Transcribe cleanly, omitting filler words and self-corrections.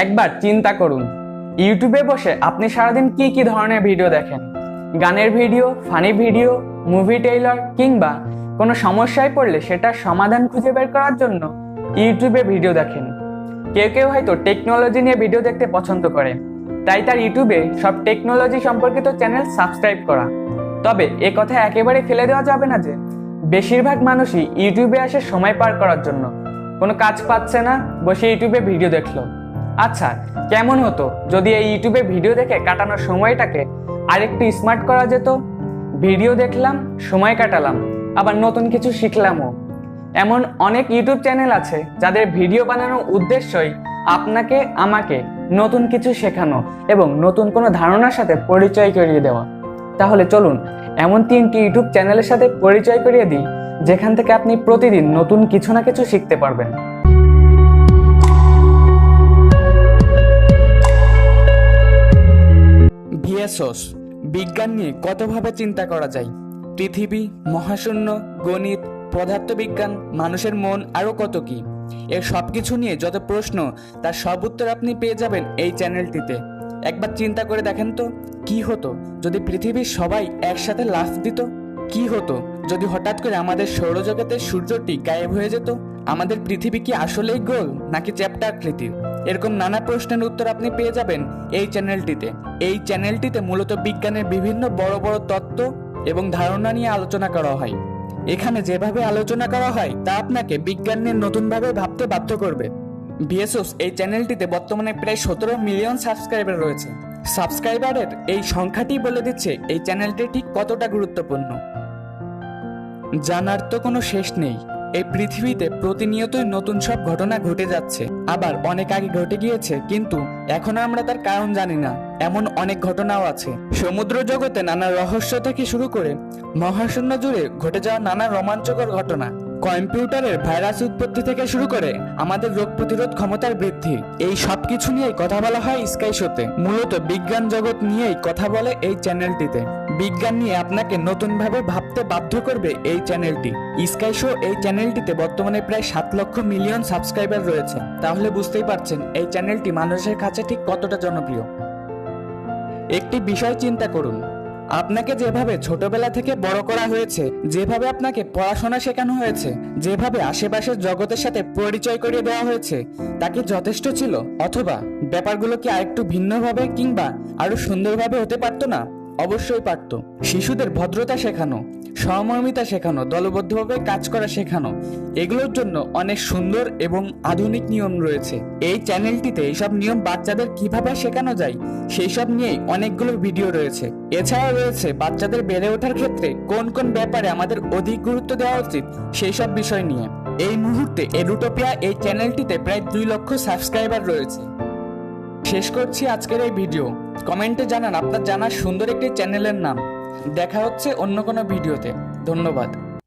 একবার চিন্তা করুন, ইউটিউবে বসে আপনি সারাদিন কি কি ধরনের ভিডিও দেখেন। গানের video, funny video, movie trailer, কিংবা কোনো সমস্যায় পড়লে সেটার সমাধান খুঁজে বের করার জন্য ইউটিউবে ভিডিও দেখেন। কেউ কেউ হয়তো টেকনোলজি নিয়ে ভিডিও দেখতে পছন্দ করে, তাই তার ইউটিউবে সব টেকনোলজি সম্পর্কিত চ্যানেল সাবস্ক্রাইব করা। তবে এ কথা একেবারে ফেলে দেওয়া যাবে না যে বেশিরভাগ মানুষই ইউটিউবে আসে সময় পার করার জন্য। কোনো কাজ পাচ্ছে না, বসে ইউটিউবে ভিডিও দেখলো। আচ্ছা, কেমন হতো যদি এই ইউটিউবে ভিডিও দেখে কাটানোর সময়টাকে আরেকটু স্মার্ট করা যেত? ভিডিও দেখলাম, সময় কাটালাম, আবার নতুন কিছু শিখলামও। এমন অনেক ইউটিউব চ্যানেল আছে যাদের ভিডিও বানানোর উদ্দেশ্যই আপনাকে আমাকে নতুন কিছু শেখানো এবং নতুন কোনো ধারণার সাথে পরিচয় করিয়ে দেওয়া। তাহলে চলুন এমন 3টি ইউটিউব চ্যানেলের সাথে পরিচয় করিয়ে দিই, যেখান থেকে আপনি প্রতিদিন নতুন কিছু না কিছু শিখতে পারবেন। ভিএসওস, বিজ্ঞান নিয়ে কতভাবে চিন্তা করা যায়। পৃথিবী, মহাশূন্য, গণিত, পদার্থবিজ্ঞান, মানুষের মন, আরও কত কি। এর সবকিছু নিয়ে যত প্রশ্ন, তার সব উত্তর আপনি পেয়ে যাবেন এই চ্যানেলটিতে। একবার চিন্তা করে দেখেন তো, কি হতো যদি পৃথিবীর সবাই একসাথে লাফ দিত? কি হতো যদি হঠাৎ করে আমাদের সৌরজগতের সূর্যটি গায়েব হয়ে যেত? আমাদের পৃথিবী কি আসলেই গোল নাকি চ্যাপ্টা আকৃতির? এরকম নানা প্রশ্নের উত্তর আপনি পেয়ে যাবেন এই চ্যানেলটিতে। এই চ্যানেলটিতে মূলত বিজ্ঞানের বিভিন্ন বড় বড় তত্ত্ব এবং ধারণা নিয়ে আলোচনা করা হয়। এখানে যেভাবে আলোচনা করা হয় তা আপনাকে বিজ্ঞান নিয়ে নতুনভাবে ভাবতে বাধ্য করবে। ভিএসওস এই চ্যানেলটিতে বর্তমানে প্রায় 17 মিলিয়ন সাবস্ক্রাইবার রয়েছে। সাবস্ক্রাইবারের এই সংখ্যাটি বলে দিচ্ছে এই চ্যানেলটি ঠিক কতটা গুরুত্বপূর্ণ। জানার তো কোনো শেষ নেই। এই পৃথিবীতে প্রতিনিয়তই নতুন সব ঘটনা ঘটে যাচ্ছে, আবার অনেক আগে ঘটে গিয়েছে, কিন্তু এখন আমরা তার কারণ জানি না। এমন অনেক ঘটনাও আছে। সমুদ্র জগতে নানা রহস্য থেকে শুরু করে মহাশূন্য জুড়ে ঘটে যাওয়া নানা রোমাঞ্চকর ঘটনা, কম্পিউটারের ভাইরাস উৎপত্তি থেকে শুরু করে আমাদের রোগ প্রতিরোধ ক্ষমতার বৃদ্ধি, এই সবকিছু নিয়েই কথা বলা হয় স্কাই শোতে। মূলত বিজ্ঞান জগৎ নিয়েই কথা বলে এই চ্যানেলটিতে। বিজ্ঞান নিয়ে আপনাকে নতুনভাবে ভাবতে বাধ্য করবে এই চ্যানেলটি। স্কাই শো এই চ্যানেলটিতে বর্তমানে প্রায় 7 লক্ষ মিলিয়ন সাবস্ক্রাইবার রয়েছে। তাহলে বুঝতেই পারছেন এই চ্যানেলটি মানুষের কাছে ঠিক কতটা জনপ্রিয়। একটি বিষয় চিন্তা করুন, আপনাকে যেভাবে ছোটবেলা থেকে বড় করা হয়েছে, যেভাবে আপনাকে পড়াশোনা শেখানো হয়েছে, যেভাবে আশেপাশের জগতের সাথে পরিচয় করিয়ে দেওয়া হয়েছে, তা কি যথেষ্ট ছিল? অথবা ব্যাপারগুলো কি আরেকটু ভিন্নভাবে কিংবা আরো সুন্দরভাবে হতে পারতো না? অবশ্যই পারতো। শিশুদের ভদ্রতা শেখানো, সহমর্মিতা শেখানো, দলবদ্ধভাবে কাজ করা শেখানো, এগুলোর জন্য অনেক সুন্দর এবং আধুনিক নিয়ম রয়েছে। এই চ্যানেলটিতে এইসব নিয়ম বাচ্চাদের কিভাবে শেখানো যায় সেই সব নিয়েই অনেকগুলো ভিডিও রয়েছে। এছাড়া রয়েছে বাচ্চাদের বেড়ে ওঠার ক্ষেত্রে কোন কোন ব্যাপারে আমাদের অধিক গুরুত্ব দেওয়া উচিত সেই সব বিষয় নিয়ে। এই মুহূর্তে এডুটোপিয়া এই চ্যানেলটিতে প্রায় 2 লক্ষ সাবস্ক্রাইবার রয়েছে। শেষ করছি আজকের এই ভিডিও। কমেন্টে জানান আপনার জানা সুন্দর একটি চ্যানেলের নাম। দেখা হচ্ছে অন্য কোনো ভিডিওতে। ধন্যবাদ।